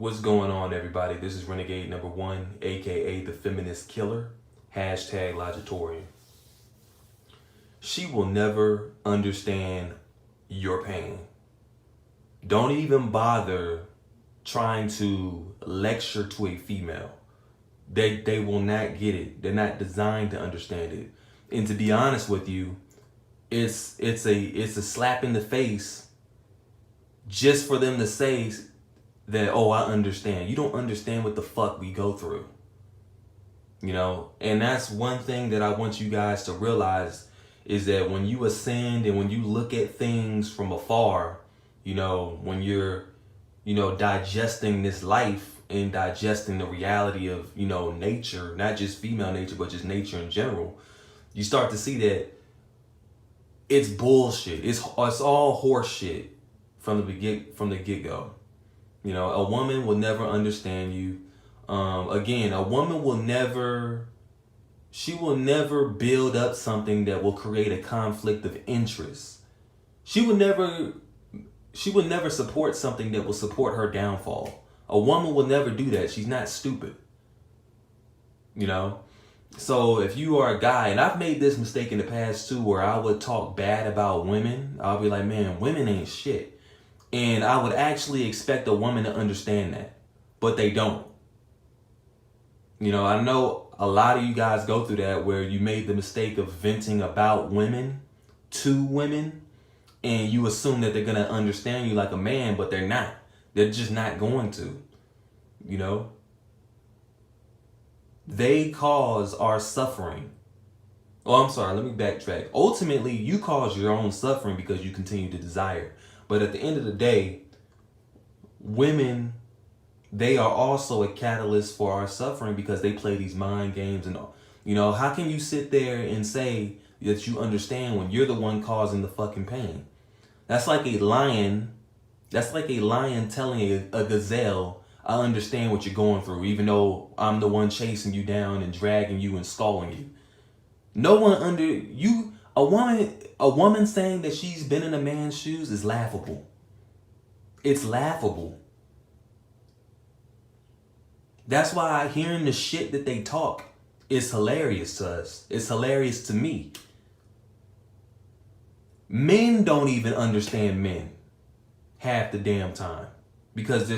What's going on, everybody? This is Renegade #1, aka the Feminist Killer, hashtag Logitorian. She will never understand your pain. Don't even bother trying to lecture to a female. They will not get it. They're not designed to understand it. And to be honest with you, it's a slap in the face just for them to say that, oh, I understand. You don't understand what the fuck we go through. You know, and that's one thing that I want you guys to realize is that when you ascend and when you look at things from afar, you know, when you're, you know, digesting this life and digesting the reality of, you know, nature, not just female nature, but just nature in general, you start to see that it's bullshit. It's all horse shit from the get-go. You know, a woman will never understand you. Again, a woman will never build up something that will create a conflict of interest. She would never support something that will support her downfall. A woman will never do that. She's not stupid. You know? So if you are a guy, and I've made this mistake in the past too, where I would talk bad about women. I'll be like, man, women ain't shit. And I would actually expect a woman to understand that, but they don't. You know, I know a lot of you guys go through that where you made the mistake of venting about women to women, and you assume that they're going to understand you like a man, but they're not. They're just not going to, you know. They cause our suffering. Oh, I'm sorry, let me backtrack. Ultimately, you cause your own suffering because you continue to desire. But at the end of the day, women, they are also a catalyst for our suffering because they play these mind games and all. You know, how can you sit there and say that you understand when you're the one causing the fucking pain? That's like a lion. That's like a lion telling a gazelle, I understand what you're going through, even though I'm the one chasing you down and dragging you and stalling you. No one a woman saying that she's been in a man's shoes is laughable. It's laughable. That's why hearing the shit that they talk is hilarious to us. It's hilarious to me. Men don't even understand men half the damn time because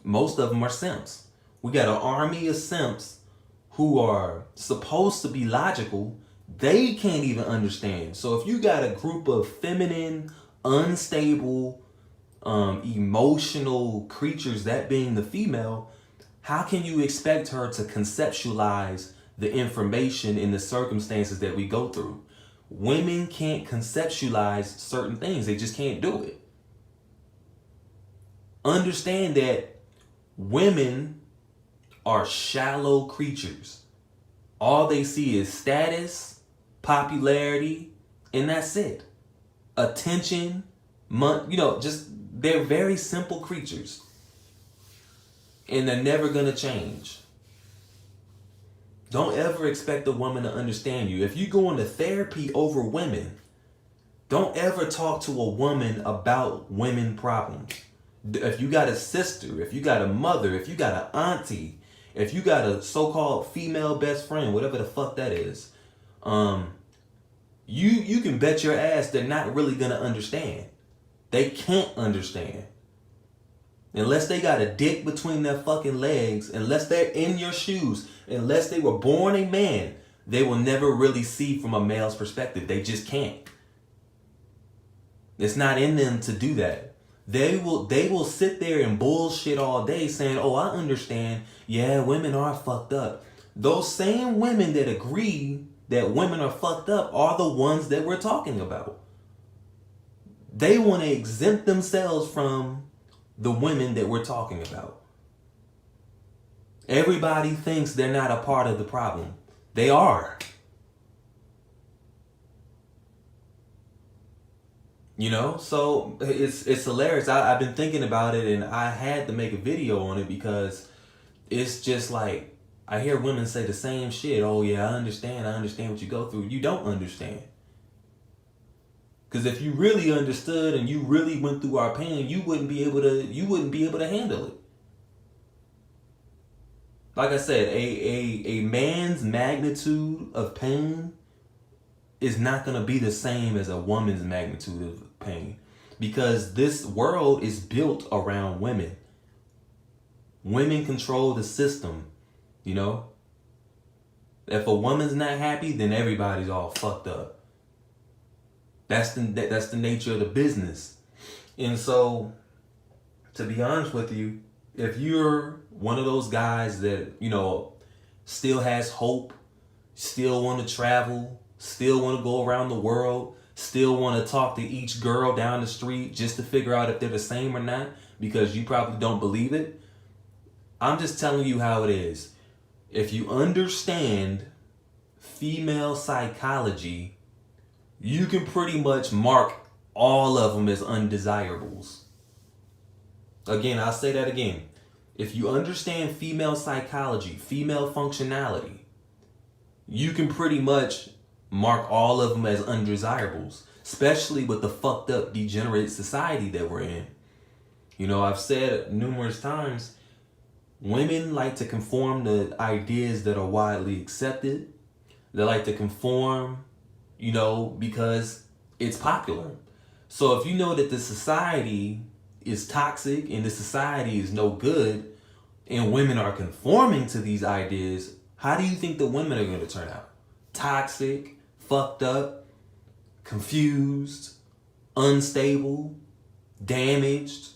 most of them are simps. We got an army of simps who are supposed to be logical. They can't even understand. So if you got a group of feminine, unstable, emotional creatures, that being the female, how can you expect her to conceptualize the information in the circumstances that we go through? Women can't conceptualize certain things. They just can't do it. Understand that women are shallow creatures. All they see is status, popularity, and that's it. Attention, they're very simple creatures. And they're never gonna change. Don't ever expect a woman to understand you. If you go into therapy over women, don't ever talk to a woman about women problems. If you got a sister, if you got a mother, if you got an auntie, if you got a so-called female best friend, whatever the fuck that is, you can bet your ass they're not really gonna understand. They can't understand. Unless they got a dick between their fucking legs, unless they're in your shoes, unless they were born a man, they will never really see from a male's perspective. They just can't. It's not in them to do that. They will sit there and bullshit all day saying, oh, I understand. Yeah, women are fucked up. Those same women that agree that women are fucked up are the ones that we're talking about. They want to exempt themselves from the women that we're talking about. Everybody thinks they're not a part of the problem. They are. You know, so it's hilarious. I've been thinking about it and I had to make a video on it because it's just like, I hear women say the same shit. Oh yeah, I understand what you go through. You don't understand. Because if you really understood and you really went through our pain, you wouldn't be able to handle it. Like I said, a man's magnitude of pain is not going to be the same as a woman's magnitude of pain, because this world is built around women. Women control the system, you know? If a woman's not happy, then everybody's all fucked up. That's the nature of the business. And so, to be honest with you, if you're one of those guys that, you know, still has hope, still want to travel, still want to go around the world, still want to talk to each girl down the street just to figure out if they're the same or not, because you probably don't believe it, I'm just telling you how it is. If you understand female psychology, you can pretty much mark all of them as undesirables. Again, I'll say that again. If you understand female psychology, female functionality, you can pretty much mark all of them as undesirables, especially with the fucked up, degenerate society that we're in. You know, I've said numerous times, women like to conform to ideas that are widely accepted. They like to conform, you know, because it's popular. So if you know that the society is toxic and the society is no good, and women are conforming to these ideas, how do you think the women are going to turn out? Toxic, fucked up, confused, unstable, damaged,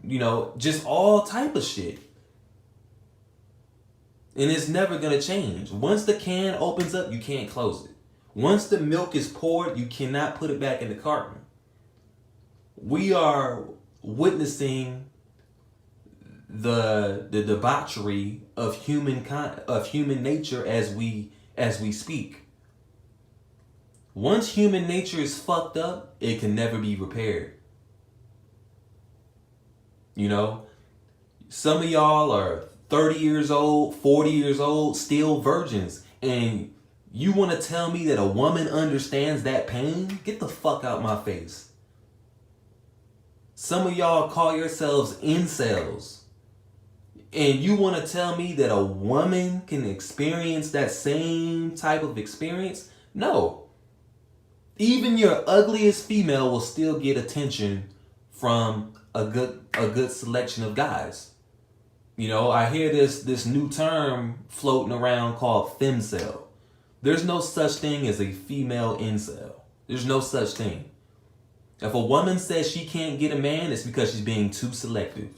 you know, just all type of shit. And it's never going to change. Once the can opens up, you can't close it. Once the milk is poured, you cannot put it back in the carton. We are witnessing the debauchery of human nature as we speak. Once human nature is fucked up, it can never be repaired. You know, some of y'all are 30 years old, 40 years old, still virgins, and you want to tell me that a woman understands that pain? Get the fuck out my face. Some of y'all call yourselves incels, and you want to tell me that a woman can experience that same type of experience? No. Even your ugliest female will still get attention from a good selection of guys. You know, I hear this new term floating around called femcel. There's no such thing as a female incel. There's no such thing. If a woman says she can't get a man, it's because she's being too selective.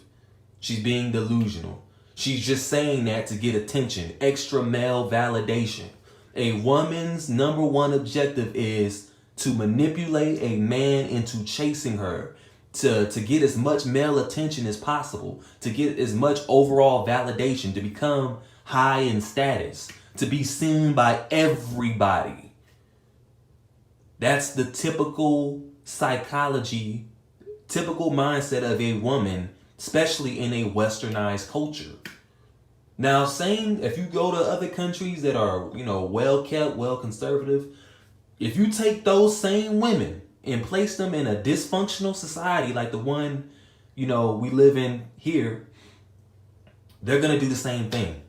She's being delusional. She's just saying that to get attention, extra male validation. A woman's number one objective is to manipulate a man into chasing her, to get as much male attention as possible, to get as much overall validation, to become high in status, to be seen by everybody. That's the typical psychology, typical mindset of a woman, especially in a westernized culture. Now, if you go to other countries that are, you know, well kept, well conservative, if you take those same women and place them in a dysfunctional society like the one, you know, we live in here, they're going to do the same thing.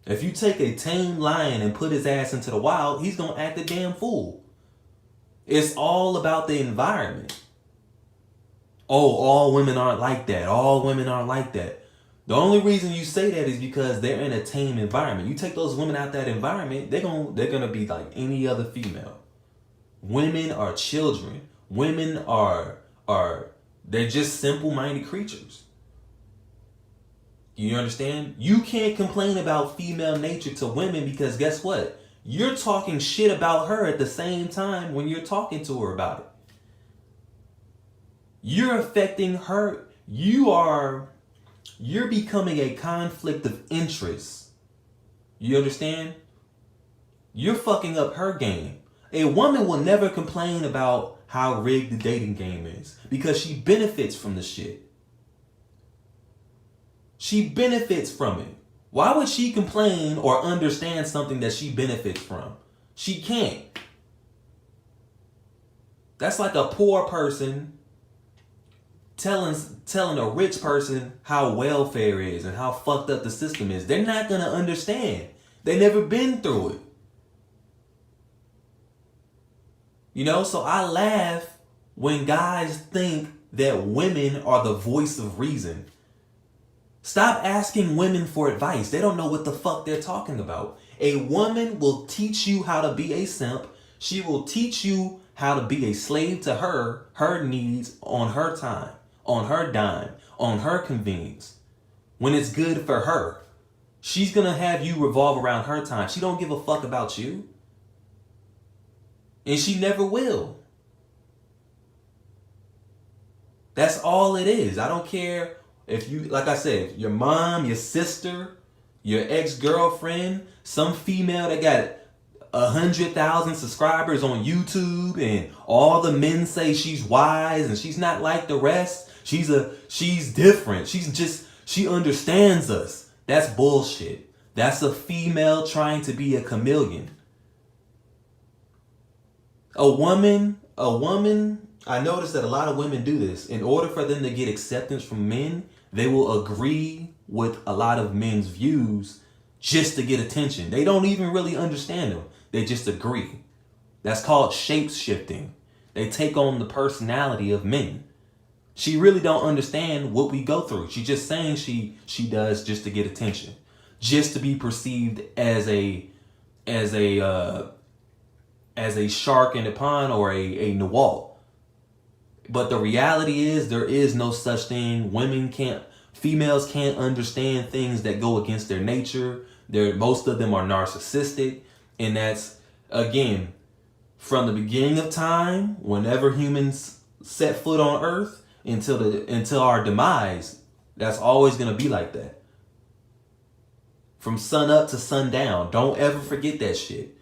If you take a tame lion and put his ass into the wild, he's going to act a damn fool. It's all about the environment. Oh, all women aren't like that. All women aren't like that. The only reason you say that is because they're in a tame environment. You take those women out that environment, they're gonna be like any other female. Women are children. Women are they're just simple-minded creatures. You understand? You can't complain about female nature to women because guess what? You're talking shit about her at the same time when you're talking to her about it. You're affecting her. You're becoming a conflict of interest. You understand? You're fucking up her game. A woman will never complain about how rigged the dating game is because she benefits from the shit. She benefits from it. Why would she complain or understand something that she benefits from? She can't. That's like a poor person telling a rich person how welfare is and how fucked up the system is. They're not gonna understand. They never been through it. You know, so I laugh when guys think that women are the voice of reason. Stop asking women for advice. They don't know what the fuck they're talking about. A woman will teach you how to be a simp. She will teach you how to be a slave to her needs on her time, on her dime, on her convenience. When it's good for her. She's gonna have you revolve around her time. She don't give a fuck about you. And she never will. That's all it is. I don't care if you, like I said, your mom, your sister, your ex-girlfriend, some female that got 100,000 subscribers on YouTube and all the men say she's wise and she's not like the rest. She's different. She understands us. That's bullshit. That's a female trying to be a chameleon. A woman, I noticed that a lot of women do this. In order for them to get acceptance from men, they will agree with a lot of men's views just to get attention. They don't even really understand them. They just agree. That's called shape shifting. They take on the personality of men. She really don't understand what we go through. She's just saying she does just to get attention, just to be perceived as a shark in the pond or a Nawal. But the reality is there is no such thing. Females can't understand things that go against their nature. Most of them are narcissistic. And that's, again, from the beginning of time, whenever humans set foot on earth until our demise, that's always going to be like that. From sun up to sundown. Don't ever forget that shit.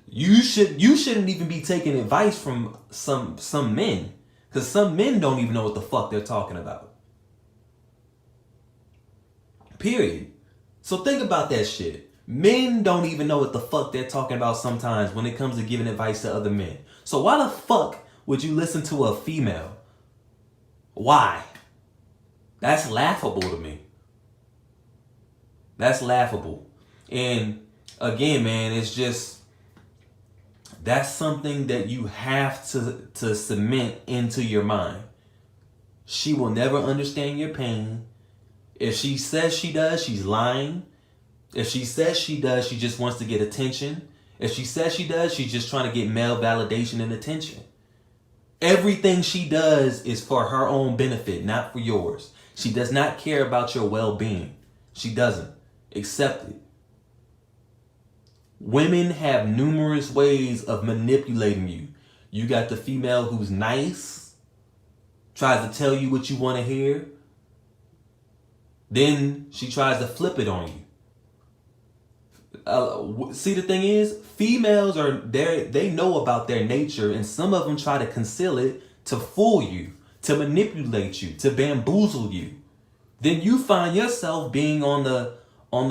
You shouldn't even be taking advice from some men, because some men don't even know what the fuck they're talking about. Period. So think about that shit. Men don't even know what the fuck they're talking about sometimes when it comes to giving advice to other men. So why the fuck would you listen to a female? Why? That's laughable to me. That's laughable. And again, man, it's just, that's something that you have to cement into your mind. She will never understand your pain. If she says she does, she's lying. If she says she does, she just wants to get attention. If she says she does, she's just trying to get male validation and attention. Everything she does is for her own benefit, not for yours. She does not care about your well-being. She doesn't. Accept it. Women have numerous ways of manipulating you. You got the female who's nice, tries to tell you what you want to hear. Then she tries to flip it on you. See, the thing is, females are there. They know about their nature, and some of them try to conceal it to fool you, to manipulate you, to bamboozle you. Then you find yourself being on the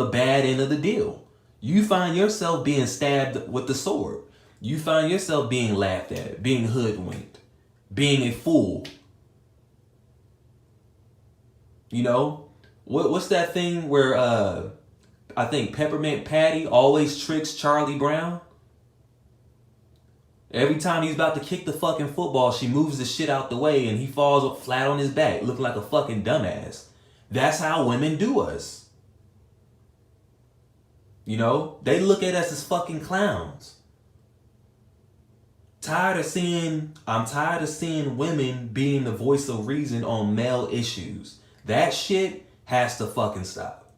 bad end of the deal. You find yourself being stabbed with the sword. You find yourself being laughed at, being hoodwinked, being a fool. You know, what's that thing where I think Peppermint Patty always tricks Charlie Brown? Every time he's about to kick the fucking football, she moves the shit out the way and he falls flat on his back, looking like a fucking dumbass. That's how women do us. You know, they look at us as fucking clowns. I'm tired of seeing women being the voice of reason on male issues. That shit has to fucking stop.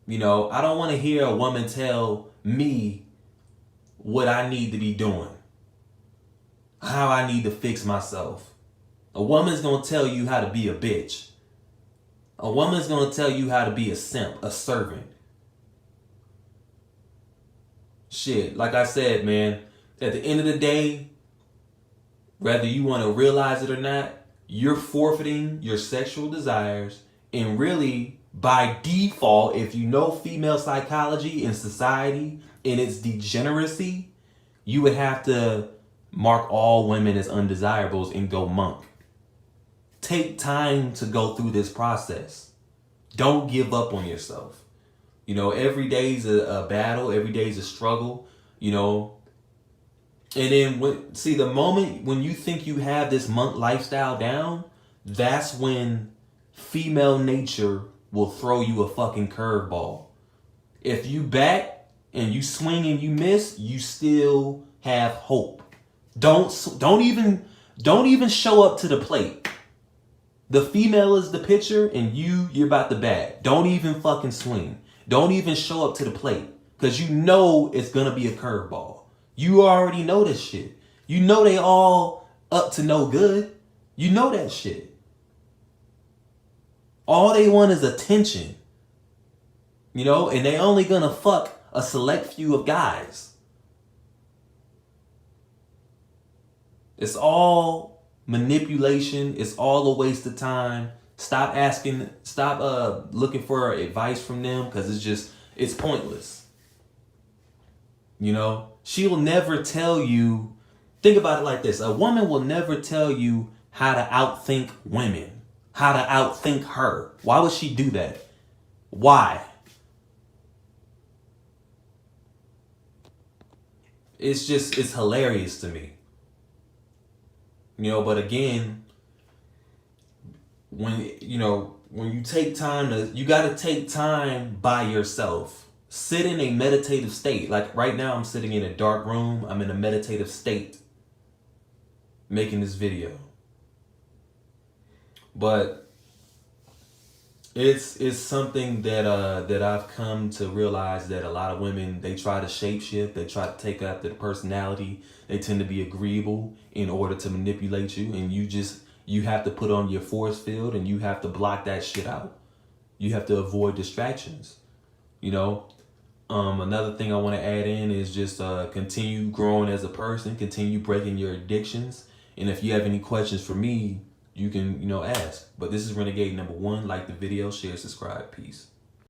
You know, I don't want to hear a woman tell me what I need to be doing, how I need to fix myself. A woman's going to tell you how to be a bitch. A woman's going to tell you how to be a simp, a servant. Shit, like I said, man, at the end of the day, whether you want to realize it or not, you're forfeiting your sexual desires. And really, by default, if you know female psychology and society and its degeneracy, you would have to mark all women as undesirables and go monk. take time to go through this process. Don't give up on yourself. You know, every day's a battle. Every day's a struggle, you know. And then, the moment when you think you have this monk lifestyle down, that's when female nature will throw you a fucking curveball. If you bat and you swing and you miss, you still have hope. Don't even show up to the plate. The female is the pitcher and you're about to bat. Don't even fucking swing. Don't even show up to the plate, because you know it's gonna be a curveball. You already know this shit. You know they all up to no good. You know that shit. All they want is attention. You know, and they only gonna fuck a select few of guys. It's all manipulation. It's all a waste of time. Stop looking for advice from them, because it's pointless. You know, she will never tell you. Think about it like this. A woman will never tell you how to outthink women, how to outthink her. Why would she do that? Why? It's hilarious to me. You know, but again, when you take time you got to take time by yourself. Sit in a meditative state. Like right now, I'm sitting in a dark room. I'm in a meditative state making this video. But it's something that I've come to realize, that a lot of women, they try to shapeshift. They try to take after the personality. They tend to be agreeable in order to manipulate you. And you have to put on your force field, and you have to block that shit out. You have to avoid distractions. You know, another thing I want to add in is just continue growing as a person, continue breaking your addictions. And if you have any questions for me, you can, ask. But this is Renegade #1. Like the video, share, subscribe. Peace.